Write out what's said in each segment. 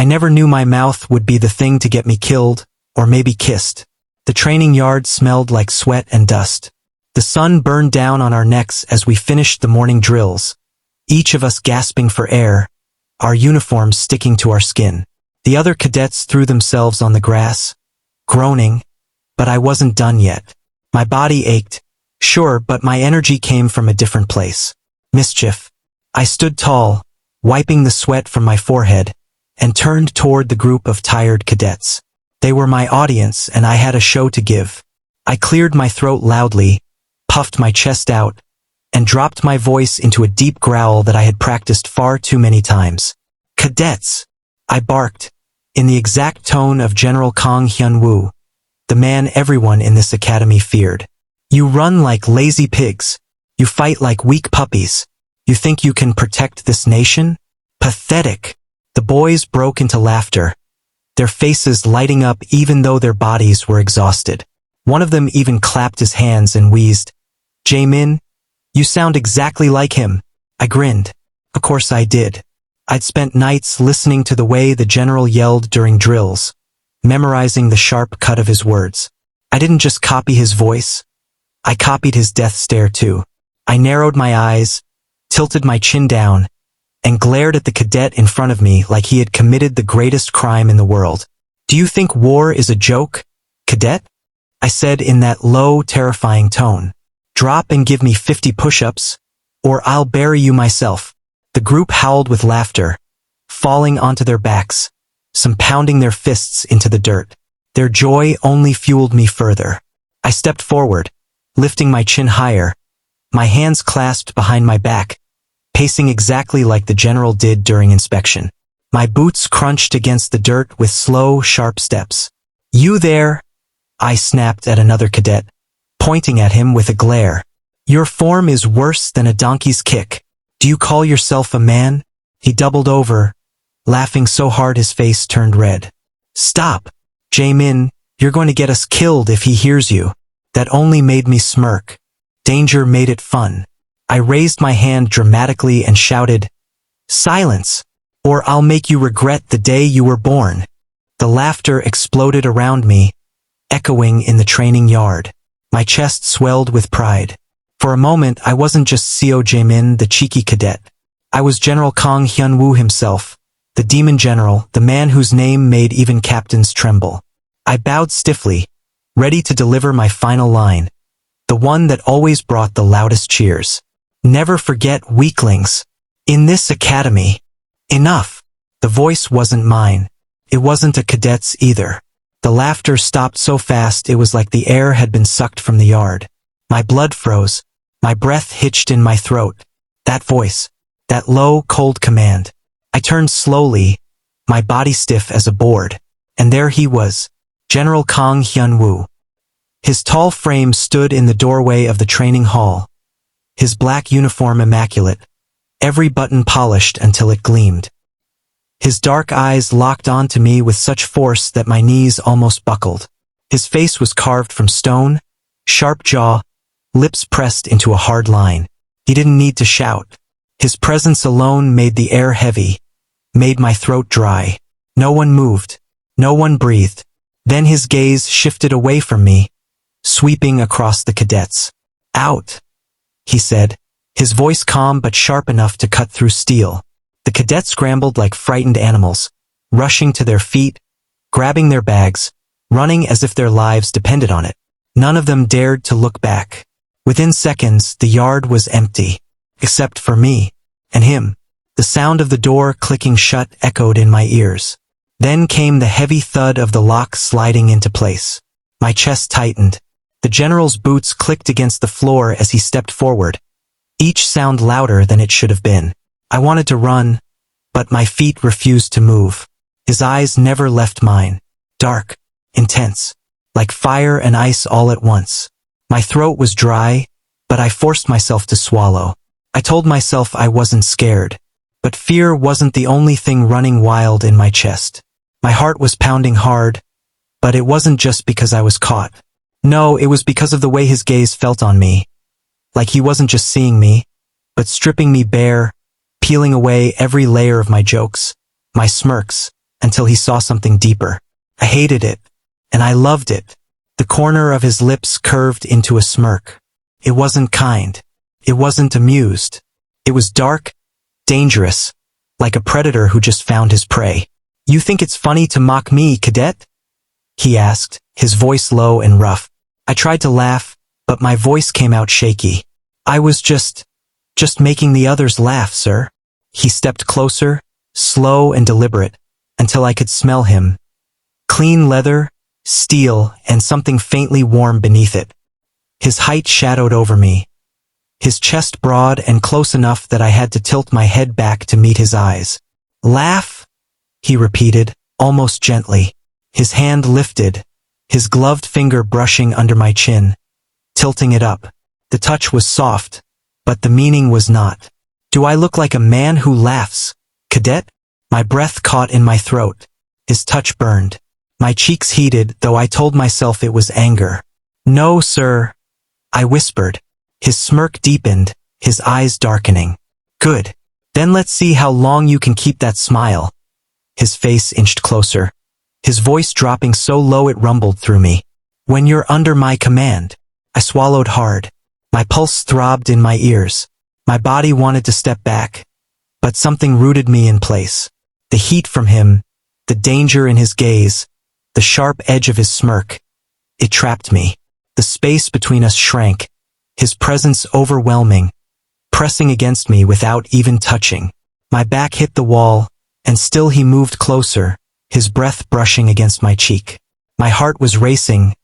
never knew my mouth would be the thing to get me killed, or maybe kissed. The training yard smelled like sweat and dust. The sun burned down on our necks as we finished the morning drills, each of us gasping for air, our uniforms sticking to our skin. The other cadets threw themselves on the grass, groaning, but I wasn't done yet. My body ached, sure, but my energy came from a different place. Mischief. I stood tall, wiping the sweat from my forehead, and turned toward the group of tired cadets. They were my audience and I had a show to give. I cleared my throat loudly, puffed my chest out, and dropped my voice into a deep growl that I had practiced far too many times. "Cadets!" I barked, in the exact tone of General Kang Hyun-woo, the man everyone in this academy feared. "You run like lazy pigs. You fight like weak puppies. You think you can protect this nation? Pathetic." The boys broke into laughter, their faces lighting up even though their bodies were exhausted. One of them even clapped his hands and wheezed, "Jae-min, you sound exactly like him." I grinned. Of course I did. I'd spent nights listening to the way the general yelled during drills, memorizing the sharp cut of his words. I didn't just copy his voice, I copied his death stare too. I narrowed my eyes, tilted my chin down, and glared at the cadet in front of me like he had committed the greatest crime in the world. "Do you think war is a joke, cadet?" I said in that low, terrifying tone. "Drop and give me 50 push-ups, or I'll bury you myself." The group howled with laughter, falling onto their backs, some pounding their fists into the dirt. Their joy only fueled me further. I stepped forward, lifting my chin higher, my hands clasped behind my back, pacing exactly like the general did during inspection. My boots crunched against the dirt with slow, sharp steps. "You there?" I snapped at another cadet, pointing at him with a glare. "Your form is worse than a donkey's kick. Do you call yourself a man?" He doubled over, laughing so hard his face turned red. "Stop, Jae-min, you're going to get us killed if he hears you." That only made me smirk. Danger made it fun. I raised my hand dramatically and shouted, "Silence, or I'll make you regret the day you were born." The laughter exploded around me, echoing in the training yard. My chest swelled with pride. For a moment, I wasn't just Seo Jae-min, the cheeky cadet. I was General Kang Hyun-woo himself, the demon general, the man whose name made even captains tremble. I bowed stiffly, ready to deliver my final line, the one that always brought the loudest cheers. "Never forget, weaklings. In this academy." Enough. The voice wasn't mine. It wasn't a cadet's either. The laughter stopped so fast it was like the air had been sucked from the yard. My blood froze. My breath hitched in my throat. That voice. That low, cold command. I turned slowly, my body stiff as a board. And there he was, General Kang Hyun-woo. His tall frame stood in the doorway of the training hall, his black uniform immaculate, every button polished until it gleamed. His dark eyes locked onto me with such force that my knees almost buckled. His face was carved from stone, sharp jaw, lips pressed into a hard line. He didn't need to shout. His presence alone made the air heavy, made my throat dry. No one moved. No one breathed. Then his gaze shifted away from me, sweeping across the cadets. "Out," he said, his voice calm but sharp enough to cut through steel. The cadets scrambled like frightened animals, rushing to their feet, grabbing their bags, running as if their lives depended on it. None of them dared to look back. Within seconds, the yard was empty, except for me and him. The sound of the door clicking shut echoed in my ears. Then came the heavy thud of the lock sliding into place. My chest tightened. The general's boots clicked against the floor as he stepped forward, each sound louder than it should have been. I wanted to run, but my feet refused to move. His eyes never left mine. Dark, intense, like fire and ice all at once. My throat was dry, but I forced myself to swallow. I told myself I wasn't scared, but fear wasn't the only thing running wild in my chest. My heart was pounding hard, but it wasn't just because I was caught. No, it was because of the way his gaze felt on me. Like he wasn't just seeing me, but stripping me bare, peeling away every layer of my jokes, my smirks, until he saw something deeper. I hated it, and I loved it. The corner of his lips curved into a smirk. It wasn't kind. It wasn't amused. It was dark, dangerous, like a predator who just found his prey. "You think it's funny to mock me, cadet?" he asked, his voice low and rough. I tried to laugh, but my voice came out shaky. "I was just making the others laugh, sir." He stepped closer, slow and deliberate, until I could smell him. Clean leather, steel, and something faintly warm beneath it. His height shadowed over me. His chest broad and close enough that I had to tilt my head back to meet his eyes. "Laugh?" he repeated, almost gently. His hand lifted, his gloved finger brushing under my chin, tilting it up. The touch was soft, but the meaning was not. "Do I look like a man who laughs, cadet?" My breath caught in my throat. His touch burned. My cheeks heated, though I told myself it was anger. "No, sir," I whispered. His smirk deepened, his eyes darkening. "Good. Then let's see how long you can keep that smile." His face inched closer, his voice dropping so low it rumbled through me. "When you're under my command." I swallowed hard. My pulse throbbed in my ears. My body wanted to step back, but something rooted me in place. The heat from him, the danger in his gaze, the sharp edge of his smirk. It trapped me. The space between us shrank, his presence overwhelming, pressing against me without even touching. My back hit the wall, and still he moved closer, his breath brushing against my cheek. My heart was racing,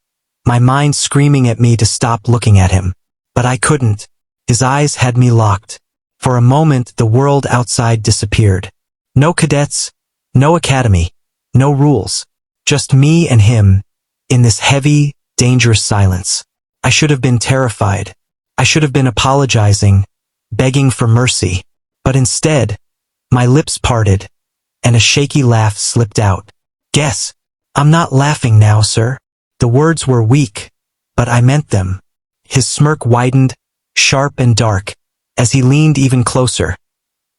my mind screaming at me to stop looking at him. But I couldn't. His eyes had me locked. For a moment, the world outside disappeared. No cadets, no academy, no rules. Just me and him, in this heavy, dangerous silence. I should have been terrified. I should have been apologizing, begging for mercy. But instead, my lips parted, and a shaky laugh slipped out. "Guess, I'm not laughing now, sir." The words were weak, but I meant them. His smirk widened, sharp and dark, as he leaned even closer.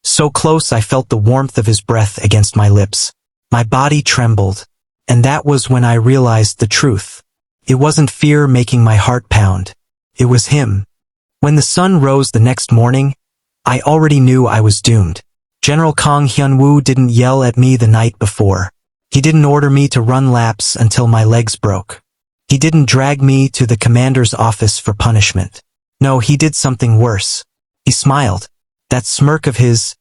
So close I felt the warmth of his breath against my lips. My body trembled, and that was when I realized the truth. It wasn't fear making my heart pound. It was him. When the sun rose the next morning, I already knew I was doomed. General Kang Hyun-woo didn't yell at me the night before. He didn't order me to run laps until my legs broke. He didn't drag me to the commander's office for punishment. No, he did something worse. He smiled. That smirk of his,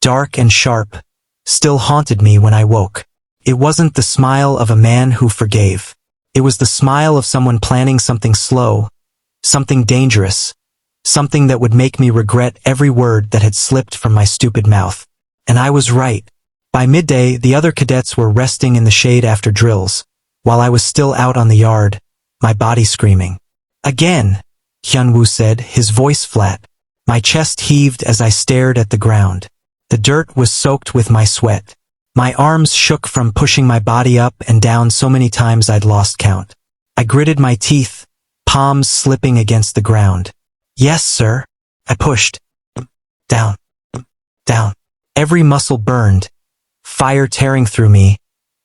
dark and sharp, still haunted me when I woke. It wasn't the smile of a man who forgave. It was the smile of someone planning something slow, something dangerous, something that would make me regret every word that had slipped from my stupid mouth. And I was right. By midday, the other cadets were resting in the shade after drills, while I was still out on the yard, my body screaming. "Again," Hyun-woo said, his voice flat. My chest heaved as I stared at the ground. The dirt was soaked with my sweat. My arms shook from pushing my body up and down so many times I'd lost count. I gritted my teeth, palms slipping against the ground. "Yes, sir." I pushed. Down. Down. Every muscle burned, fire tearing through me,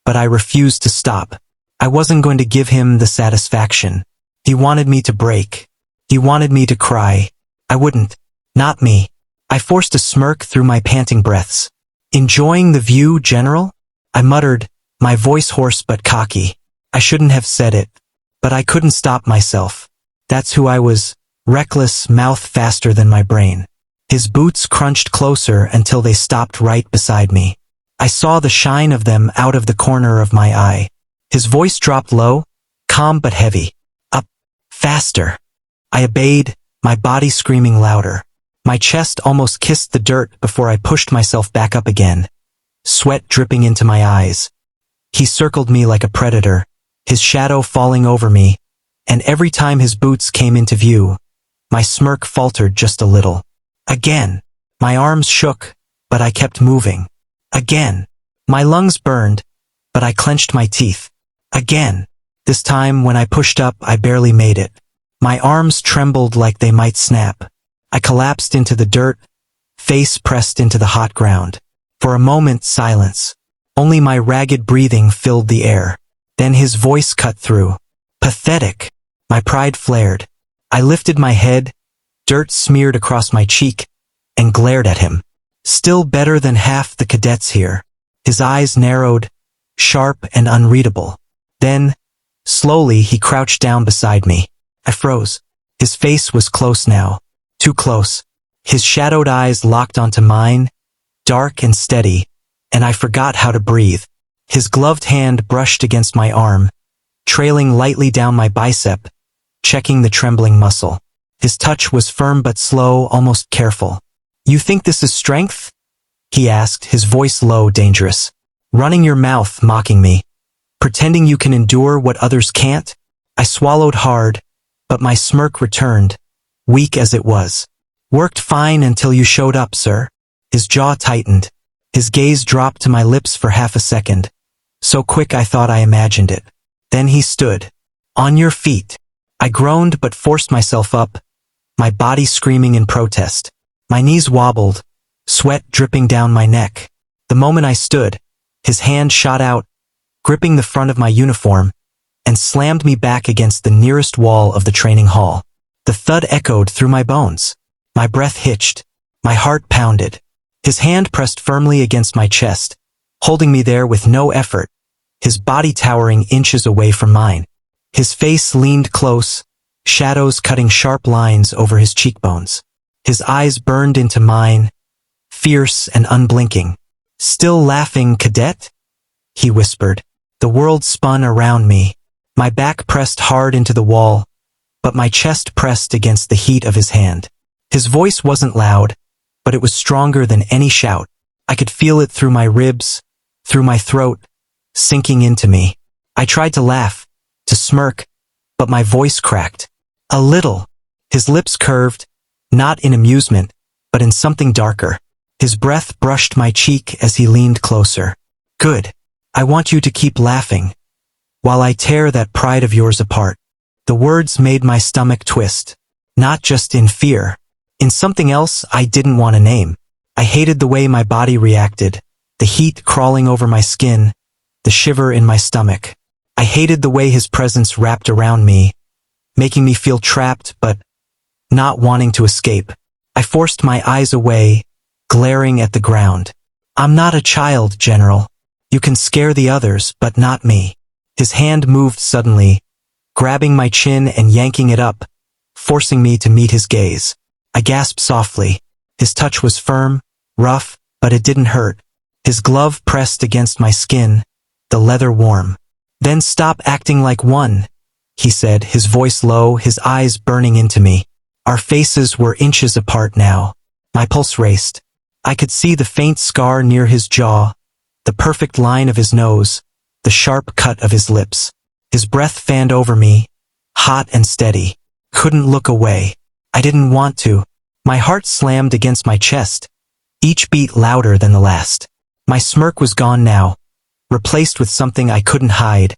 but I refused to stop. I wasn't going to give him the satisfaction. He wanted me to break. He wanted me to cry. I wouldn't. Not me. I forced a smirk through my panting breaths. "Enjoying the view, General?" I muttered, my voice hoarse but cocky. I shouldn't have said it, but I couldn't stop myself. That's who I was, reckless, mouth faster than my brain. His boots crunched closer until they stopped right beside me. I saw the shine of them out of the corner of my eye. His voice dropped low, calm but heavy. "Up. Faster." I obeyed, my body screaming louder. My chest almost kissed the dirt before I pushed myself back up again, sweat dripping into my eyes. He circled me like a predator, his shadow falling over me, and every time his boots came into view, my smirk faltered just a little. Again. My arms shook, but I kept moving. Again. My lungs burned, but I clenched my teeth. Again. This time when I pushed up, I barely made it. My arms trembled like they might snap. I collapsed into the dirt, face pressed into the hot ground. For a moment, silence. Only my ragged breathing filled the air. Then his voice cut through. Pathetic. My pride flared. I lifted my head, dirt smeared across my cheek, and glared at him. Still better than half the cadets here. His eyes narrowed, sharp and unreadable. Then, slowly, he crouched down beside me. I froze. His face was close now. Too close. His shadowed eyes locked onto mine, dark and steady, and I forgot how to breathe. His gloved hand brushed against my arm, trailing lightly down my bicep, checking the trembling muscle. His touch was firm but slow, almost careful. You think this is strength? He asked, his voice low, dangerous. Running your mouth, mocking me. Pretending you can endure what others can't? I swallowed hard, but my smirk returned, weak as it was. Worked fine until you showed up, sir. His jaw tightened. His gaze dropped to my lips for half a second. So quick I thought I imagined it. Then he stood. On your feet. I groaned but forced myself up, my body screaming in protest. My knees wobbled, sweat dripping down my neck. The moment I stood, his hand shot out, gripping the front of my uniform, and slammed me back against the nearest wall of the training hall. The thud echoed through my bones. My breath hitched. My heart pounded. His hand pressed firmly against my chest, holding me there with no effort, his body towering inches away from mine. His face leaned close, shadows cutting sharp lines over his cheekbones. His eyes burned into mine, fierce and unblinking. Still laughing, cadet? He whispered. The world spun around me. My back pressed hard into the wall, but my chest pressed against the heat of his hand. His voice wasn't loud, but it was stronger than any shout. I could feel it through my ribs, through my throat, sinking into me. I tried to laugh, to smirk, but my voice cracked. A little. His lips curved, not in amusement, but in something darker. His breath brushed my cheek as he leaned closer. Good. I want you to keep laughing, while I tear that pride of yours apart. The words made my stomach twist, not just in fear, in something else I didn't want to name. I hated the way my body reacted, the heat crawling over my skin, the shiver in my stomach. I hated the way his presence wrapped around me, making me feel trapped but not wanting to escape. I forced my eyes away, glaring at the ground. I'm not a child, General. You can scare the others, but not me. His hand moved suddenly, grabbing my chin and yanking it up, forcing me to meet his gaze. I gasped softly. His touch was firm, rough, but it didn't hurt. His glove pressed against my skin, the leather warm. Then stop acting like one, he said, his voice low, his eyes burning into me. Our faces were inches apart now. My pulse raced. I could see the faint scar near his jaw, the perfect line of his nose, the sharp cut of his lips. His breath fanned over me, hot and steady. Couldn't look away. I didn't want to. My heart slammed against my chest, each beat louder than the last. My smirk was gone now, replaced with something I couldn't hide.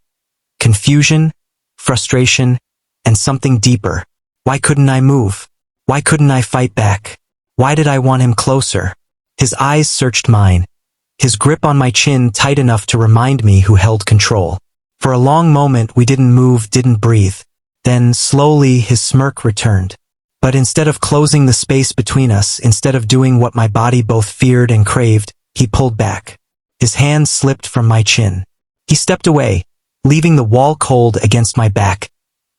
Confusion, frustration, and something deeper. Why couldn't I move? Why couldn't I fight back? Why did I want him closer? His eyes searched mine, his grip on my chin tight enough to remind me who held control. For a long moment we didn't move, didn't breathe. Then, slowly, his smirk returned. But instead of closing the space between us, instead of doing what my body both feared and craved, he pulled back. His hand slipped from my chin. He stepped away, leaving the wall cold against my back,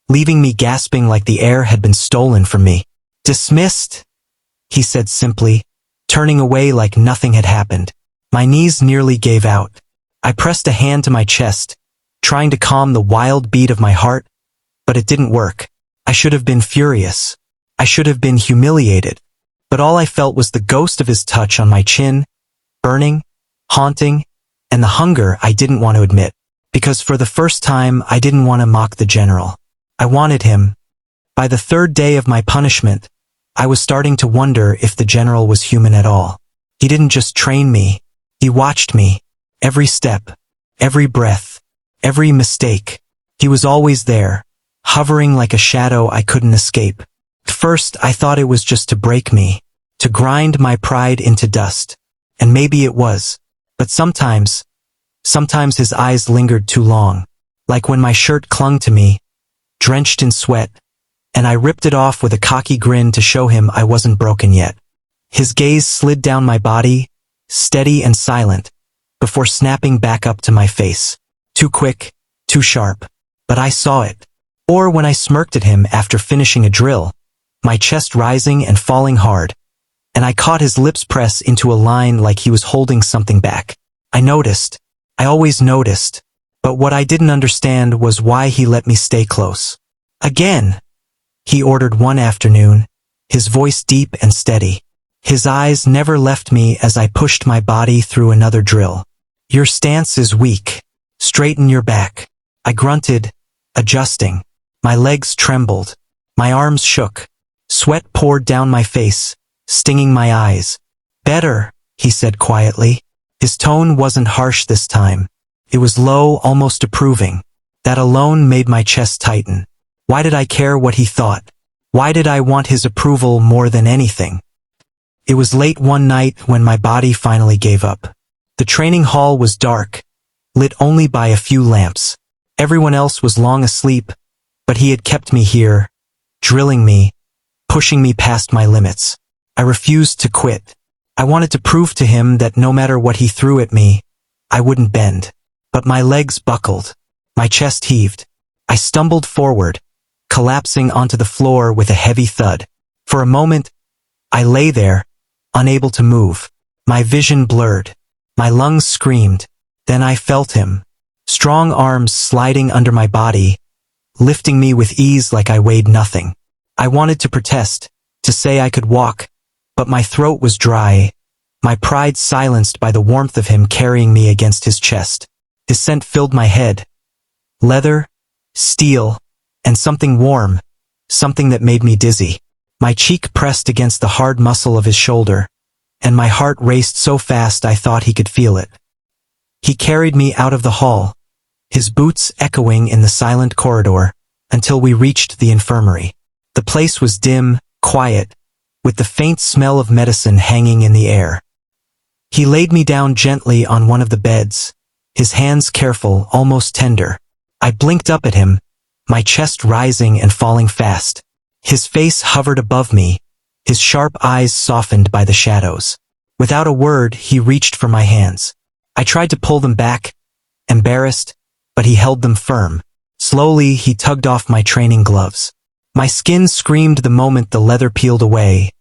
leaving me gasping like the air had been stolen from me. Dismissed, he said simply, turning away like nothing had happened. My knees nearly gave out. I pressed a hand to my chest, trying to calm the wild beat of my heart, but it didn't work. I should have been furious. I should have been humiliated. But all I felt was the ghost of his touch on my chin, burning, haunting, and the hunger I didn't want to admit. Because for the first time, I didn't want to mock the general. I wanted him. By the third day of my punishment, I was starting to wonder if the general was human at all. He didn't just train me. He watched me. Every step, every breath, every mistake. He was always there, hovering like a shadow I couldn't escape. At first, I thought it was just to break me, to grind my pride into dust. And maybe it was. But sometimes, Sometimes his eyes lingered too long, like when my shirt clung to me, drenched in sweat, and I ripped it off with a cocky grin to show him I wasn't broken yet. His gaze slid down my body, steady and silent, before snapping back up to my face. Too quick, too sharp, but I saw it. Or when I smirked at him after finishing a drill, my chest rising and falling hard, and I caught his lips press into a line like he was holding something back. I noticed. I always noticed. But what I didn't understand was why he let me stay close. Again, he ordered one afternoon, his voice deep and steady. His eyes never left me as I pushed my body through another drill. Your stance is weak. Straighten your back. I grunted, adjusting. My legs trembled. My arms shook. Sweat poured down my face, stinging my eyes. Better, he said quietly. His tone wasn't harsh this time. It was low, almost approving. That alone made my chest tighten. Why did I care what he thought? Why did I want his approval more than anything? It was late one night when my body finally gave up. The training hall was dark, lit only by a few lamps. Everyone else was long asleep, but he had kept me here, drilling me, pushing me past my limits. I refused to quit. I wanted to prove to him that no matter what he threw at me, I wouldn't bend. But my legs buckled. My chest heaved. I stumbled forward, collapsing onto the floor with a heavy thud. For a moment, I lay there, unable to move. My vision blurred. My lungs screamed. Then I felt him. Strong arms sliding under my body, lifting me with ease like I weighed nothing. I wanted to protest, to say I could walk, but my throat was dry, my pride silenced by the warmth of him carrying me against his chest. His scent filled my head. Leather, steel, and something warm, something that made me dizzy. My cheek pressed against the hard muscle of his shoulder, and my heart raced so fast I thought he could feel it. He carried me out of the hall, his boots echoing in the silent corridor, until we reached the infirmary. The place was dim, quiet, with the faint smell of medicine hanging in the air. He laid me down gently on one of the beds, his hands careful, almost tender. I blinked up at him, my chest rising and falling fast. His face hovered above me, his sharp eyes softened by the shadows. Without a word, he reached for my hands. I tried to pull them back, embarrassed, but he held them firm. Slowly, he tugged off my training gloves. My skin screamed the moment the leather peeled away.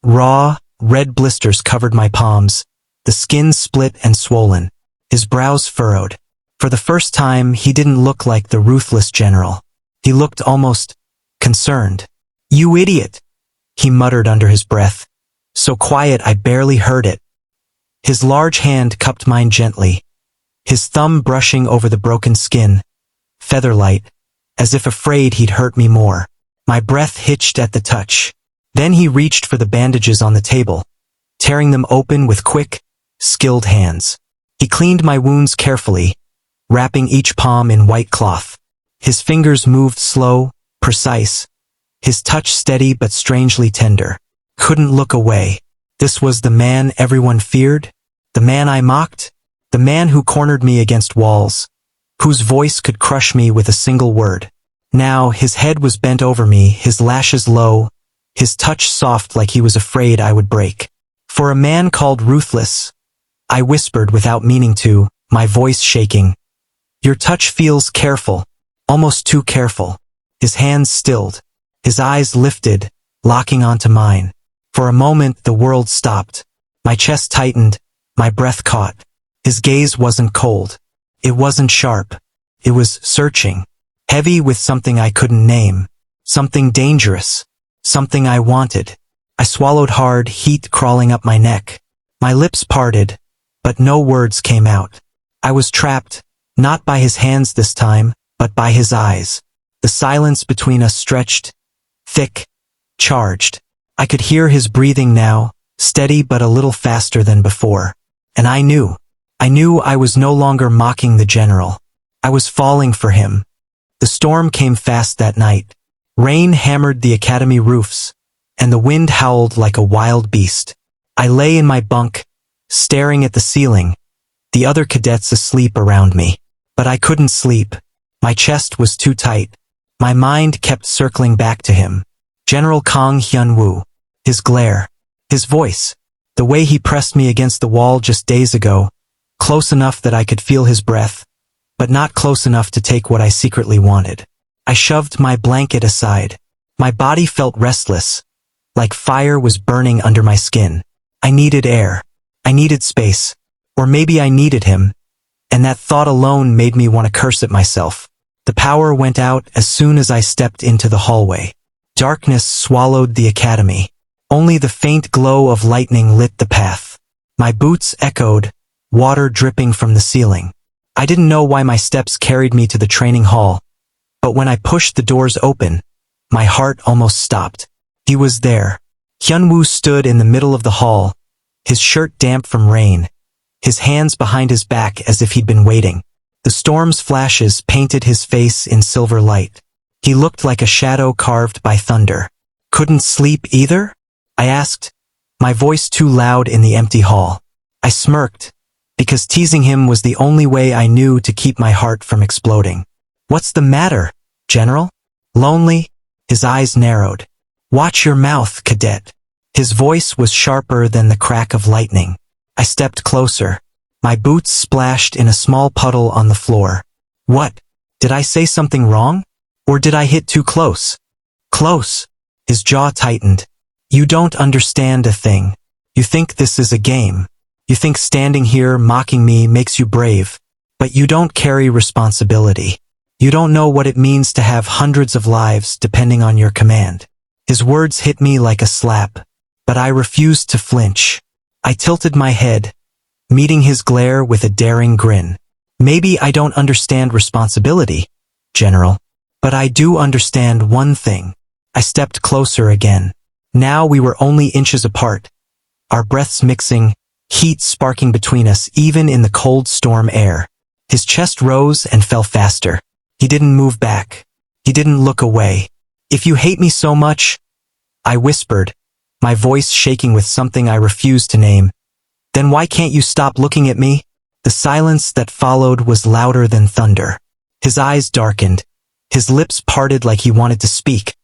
Raw, red blisters covered my palms, the skin split and swollen, his brows furrowed. For the first time, he didn't look like the ruthless general. He looked almost concerned. "You idiot," he muttered under his breath, so quiet I barely heard it. His large hand cupped mine gently, his thumb brushing over the broken skin, feather-light, as if afraid he'd hurt me more. My breath hitched at the touch. Then he reached for the bandages on the table, tearing them open with quick, skilled hands. He cleaned my wounds carefully, wrapping each palm in white cloth. His fingers moved slow, precise, his touch steady but strangely tender. Couldn't look away. This was the man everyone feared, the man I mocked, the man who cornered me against walls, whose voice could crush me with a single word. Now his head was bent over me, his lashes low, his touch soft like he was afraid I would break. "For a man called ruthless," I whispered without meaning to, my voice shaking. "Your touch feels careful, almost too careful." His hands stilled, his eyes lifted, locking onto mine. For a moment the world stopped. My chest tightened, my breath caught. His gaze wasn't cold. It wasn't sharp. It was searching, heavy with something I couldn't name, something dangerous, something I wanted. I swallowed hard, heat crawling up my neck. My lips parted, but no words came out. I was trapped, not by his hands this time, but by his eyes. The silence between us stretched, thick, charged. I could hear his breathing now, steady but a little faster than before. And I knew I was no longer mocking the general. I was falling for him. The storm came fast that night. Rain hammered the academy roofs, and the wind howled like a wild beast. I lay in my bunk, staring at the ceiling, the other cadets asleep around me. But I couldn't sleep. My chest was too tight. My mind kept circling back to him. General Kang Hyun-woo. His glare. His voice. The way he pressed me against the wall just days ago. Close enough that I could feel his breath, but not close enough to take what I secretly wanted. I shoved my blanket aside. My body felt restless, like fire was burning under my skin. I needed air. I needed space. Or maybe I needed him, and that thought alone made me want to curse at myself. The power went out as soon as I stepped into the hallway. Darkness swallowed the academy. Only the faint glow of lightning lit the path. My boots echoed, water dripping from the ceiling. I didn't know why my steps carried me to the training hall, but when I pushed the doors open, my heart almost stopped. He was there. Hyun-woo stood in the middle of the hall, his shirt damp from rain, his hands behind his back as if he'd been waiting. The storm's flashes painted his face in silver light. He looked like a shadow carved by thunder. Couldn't sleep either? I asked, my voice too loud in the empty hall. I smirked, because teasing him was the only way I knew to keep my heart from exploding. What's the matter, General? Lonely? His eyes narrowed. Watch your mouth, cadet. His voice was sharper than the crack of lightning. I stepped closer. My boots splashed in a small puddle on the floor. What? Did I say something wrong? Or did I hit too close? Close. His jaw tightened. You don't understand a thing. You think this is a game. You think standing here mocking me makes you brave. But you don't carry responsibility. You don't know what it means to have hundreds of lives depending on your command. His words hit me like a slap, but I refused to flinch. I tilted my head, meeting his glare with a daring grin. Maybe I don't understand responsibility, General, but I do understand one thing. I stepped closer again. Now we were only inches apart, our breaths mixing, heat sparking between us even in the cold storm air. His chest rose and fell faster. He didn't move back. He didn't look away. If you hate me so much, I whispered, my voice shaking with something I refused to name, then why can't you stop looking at me? The silence that followed was louder than thunder. His eyes darkened. His lips parted like he wanted to speak,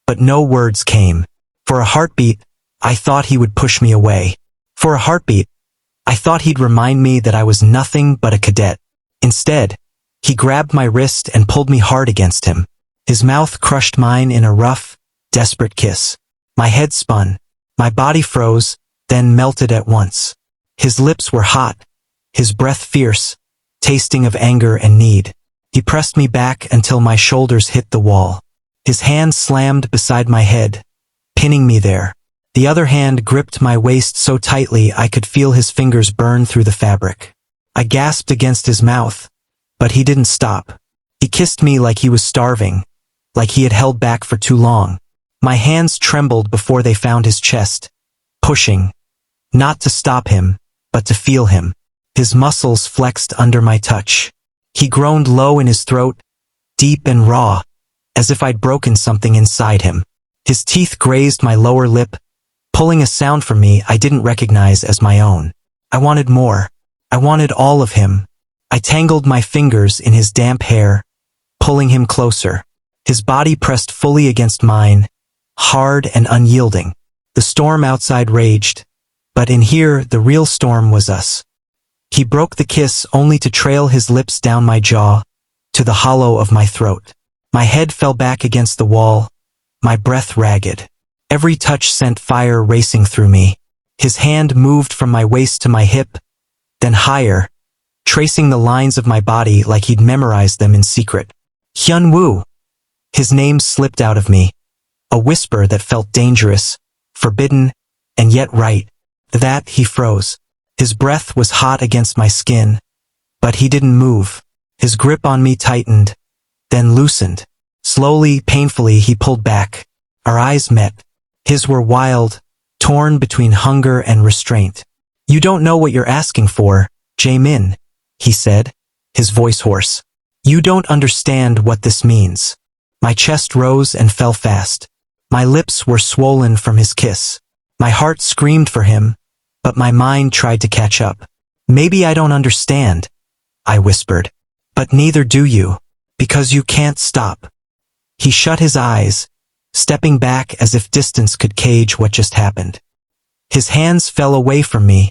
but no words came. For a heartbeat, I thought he would push me away. For a heartbeat, I thought he'd remind me that I was nothing but a cadet. Instead, he grabbed my wrist and pulled me hard against him. His mouth crushed mine in a rough, desperate kiss. My head spun. My body froze, then melted at once. His lips were hot, his breath fierce, tasting of anger and need. He pressed me back until my shoulders hit the wall. His hand slammed beside my head, pinning me there. The other hand gripped my waist so tightly I could feel his fingers burn through the fabric. I gasped against his mouth, but he didn't stop. He kissed me like he was starving, like he had held back for too long. My hands trembled before they found his chest, pushing, not to stop him, but to feel him. His muscles flexed under my touch. He groaned low in his throat, deep and raw, as if I'd broken something inside him. His teeth grazed my lower lip, pulling a sound from me I didn't recognize as my own. I wanted more. I wanted all of him. I tangled my fingers in his damp hair, pulling him closer. His body pressed fully against mine, hard and unyielding. The storm outside raged, but in here the real storm was us. He broke the kiss only to trail his lips down my jaw, to the hollow of my throat. My head fell back against the wall, my breath ragged. Every touch sent fire racing through me. His hand moved from my waist to my hip, then higher, tracing the lines of my body like he'd memorized them in secret. Hyun-woo! His name slipped out of me, a whisper that felt dangerous, forbidden, and yet right. That he froze. His breath was hot against my skin, but he didn't move. His grip on me tightened, then loosened. Slowly, painfully, he pulled back. Our eyes met. His were wild, torn between hunger and restraint. You don't know what you're asking for, Jae-min, he said, his voice hoarse. You don't understand what this means. My chest rose and fell fast. My lips were swollen from his kiss. My heart screamed for him, but my mind tried to catch up. Maybe I don't understand, I whispered. But neither do you, because you can't stop. He shut his eyes, stepping back as if distance could cage what just happened. His hands fell away from me,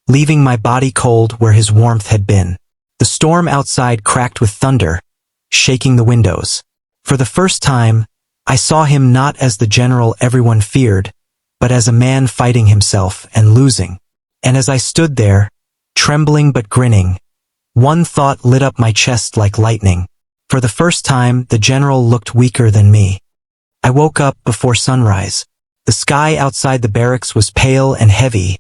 leaving my body cold where his warmth had been. The storm outside cracked with thunder, shaking the windows. For the first time, I saw him not as the general everyone feared, but as a man fighting himself and losing. And as I stood there, trembling but grinning, one thought lit up my chest like lightning. For the first time, the general looked weaker than me. I woke up before sunrise. The sky outside the barracks was pale and heavy,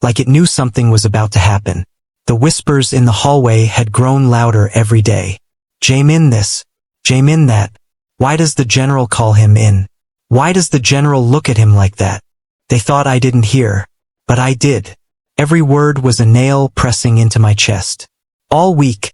like it knew something was about to happen. The whispers in the hallway had grown louder every day. Jamin this, Jamin that. Why does the general call him in? Why does the general look at him like that? They thought I didn't hear, but I did. Every word was a nail pressing into my chest. All week,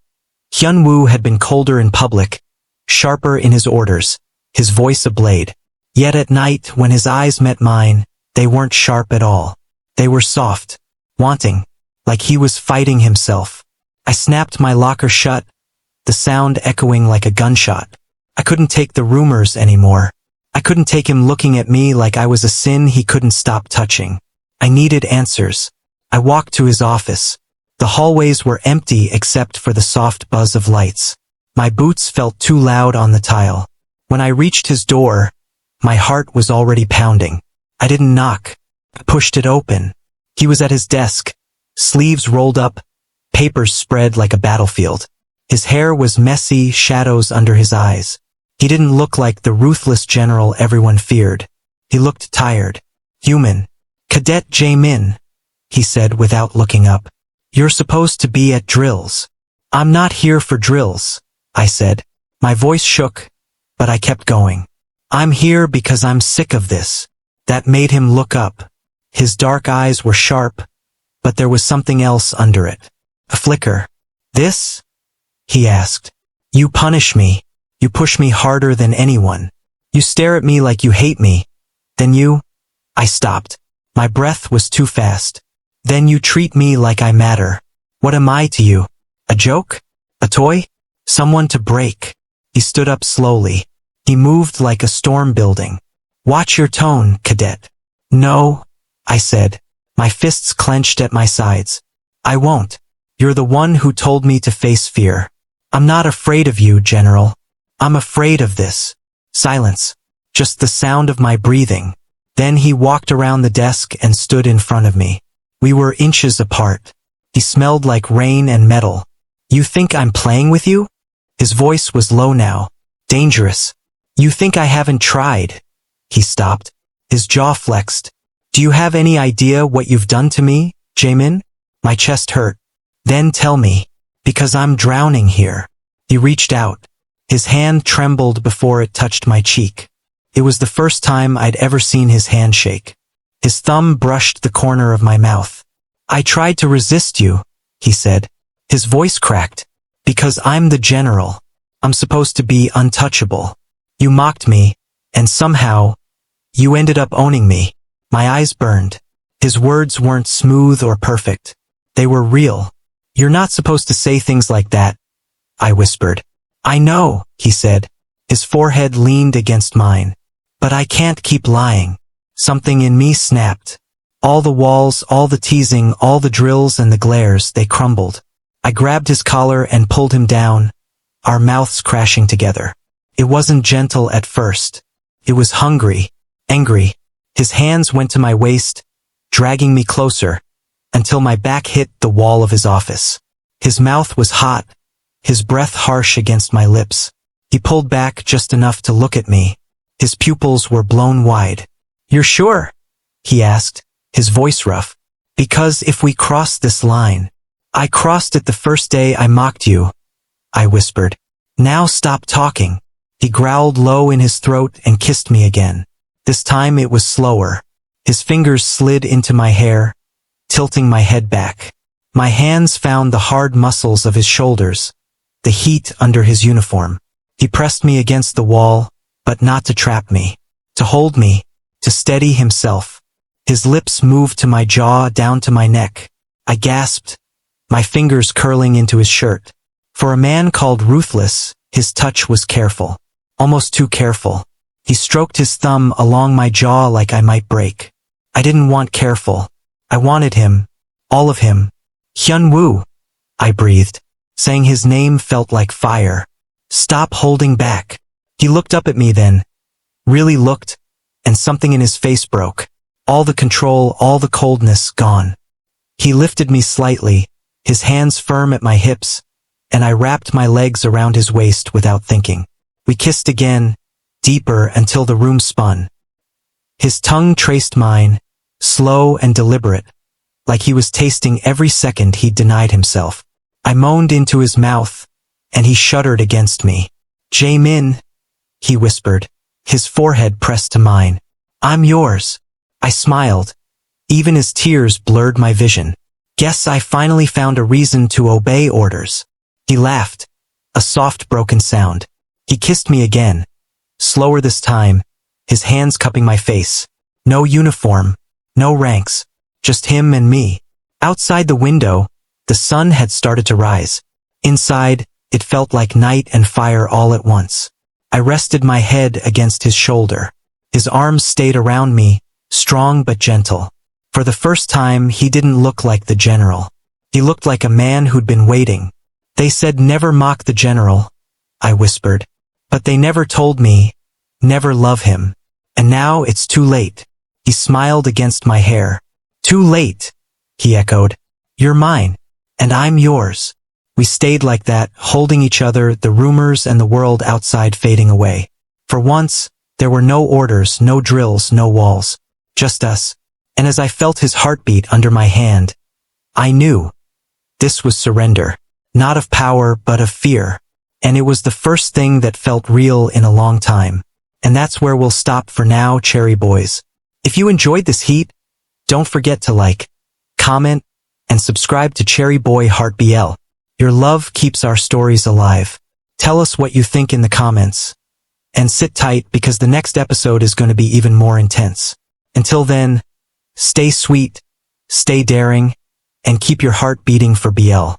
Hyun-woo had been colder in public, sharper in his orders, his voice a blade. Yet at night, when his eyes met mine, they weren't sharp at all. They were soft, wanting, like he was fighting himself. I snapped my locker shut, the sound echoing like a gunshot. I couldn't take the rumors anymore. I couldn't take him looking at me like I was a sin he couldn't stop touching. I needed answers. I walked to his office. The hallways were empty except for the soft buzz of lights. My boots felt too loud on the tile. When I reached his door, my heart was already pounding. I didn't knock. I pushed it open. He was at his desk, sleeves rolled up, papers spread like a battlefield. His hair was messy, shadows under his eyes. He didn't look like the ruthless general everyone feared. He looked tired. Human. Cadet Jamin, he said without looking up. You're supposed to be at drills. I'm not here for drills, I said. My voice shook, but I kept going. I'm here because I'm sick of this. That made him look up. His dark eyes were sharp, but there was something else under it. A flicker. This? He asked. You punish me. You push me harder than anyone. You stare at me like you hate me. Then you? I stopped. My breath was too fast. Then you treat me like I matter. What am I to you? A joke? A toy? Someone to break? He stood up slowly. He moved like a storm building. Watch your tone, cadet. No, I said, my fists clenched at my sides. I won't. You're the one who told me to face fear. I'm not afraid of you, General. I'm afraid of this. Silence. Just the sound of my breathing. Then he walked around the desk and stood in front of me. We were inches apart. He smelled like rain and metal. You think I'm playing with you? His voice was low now. Dangerous. You think I haven't tried? He stopped. His jaw flexed. Do you have any idea what you've done to me, Jamin? My chest hurt. Then tell me, because I'm drowning here. He reached out. His hand trembled before it touched my cheek. It was the first time I'd ever seen his hand shake. His thumb brushed the corner of my mouth. I tried to resist you, he said. His voice cracked. Because I'm the general. I'm supposed to be untouchable. You mocked me, and somehow, you ended up owning me. My eyes burned. His words weren't smooth or perfect. They were real. You're not supposed to say things like that, I whispered. I know, he said. His forehead leaned against mine. But I can't keep lying. Something in me snapped. All the walls, all the teasing, all the drills and the glares, they crumbled. I grabbed his collar and pulled him down, our mouths crashing together. It wasn't gentle at first. It was hungry, angry. His hands went to my waist, dragging me closer, until my back hit the wall of his office. His mouth was hot, his breath harsh against my lips. He pulled back just enough to look at me. His pupils were blown wide. You're sure? He asked, his voice rough. Because if we cross this line, I crossed it the first day I mocked you, I whispered. Now stop talking. He growled low in his throat and kissed me again. This time it was slower. His fingers slid into my hair, tilting my head back. My hands found the hard muscles of his shoulders, the heat under his uniform. He pressed me against the wall, but not to trap me, to hold me, to steady himself. His lips moved to my jaw down to my neck. I gasped, my fingers curling into his shirt. For a man called ruthless, his touch was careful. Almost too careful. He stroked his thumb along my jaw like I might break. I didn't want careful. I wanted him. All of him. Hyun-woo, I breathed. Saying his name felt like fire. Stop holding back. He looked up at me then. Really looked, and something in his face broke. All the control, all the coldness, gone. He lifted me slightly, his hands firm at my hips, and I wrapped my legs around his waist without thinking. We kissed again, deeper until the room spun. His tongue traced mine, slow and deliberate, like he was tasting every second he'd denied himself. I moaned into his mouth, and he shuddered against me. Jae-min, he whispered, his forehead pressed to mine. I'm yours. I smiled. Even as tears blurred my vision. Guess I finally found a reason to obey orders. He laughed, a soft broken sound. He kissed me again, slower this time, his hands cupping my face. No uniform, no ranks, just him and me. Outside the window, the sun had started to rise. Inside, it felt like night and fire all at once. I rested my head against his shoulder. His arms stayed around me, strong but gentle. For the first time, he didn't look like the general. He looked like a man who'd been waiting. They said never mock the general, I whispered. But they never told me, never love him. And now it's too late. He smiled against my hair. Too late, he echoed. You're mine, and I'm yours. We stayed like that, holding each other, the rumors and the world outside fading away. For once, there were no orders, no drills, no walls. Just us. And as I felt his heartbeat under my hand, I knew. This was surrender. Not of power, but of fear. And it was the first thing that felt real in a long time. And that's where we'll stop for now, Cherry Boys. If you enjoyed this heat, don't forget to like, comment, and subscribe to Cherry Boy Heart BL. Your love keeps our stories alive. Tell us what you think in the comments. And sit tight because the next episode is going to be even more intense. Until then, stay sweet, stay daring, and keep your heart beating for BL.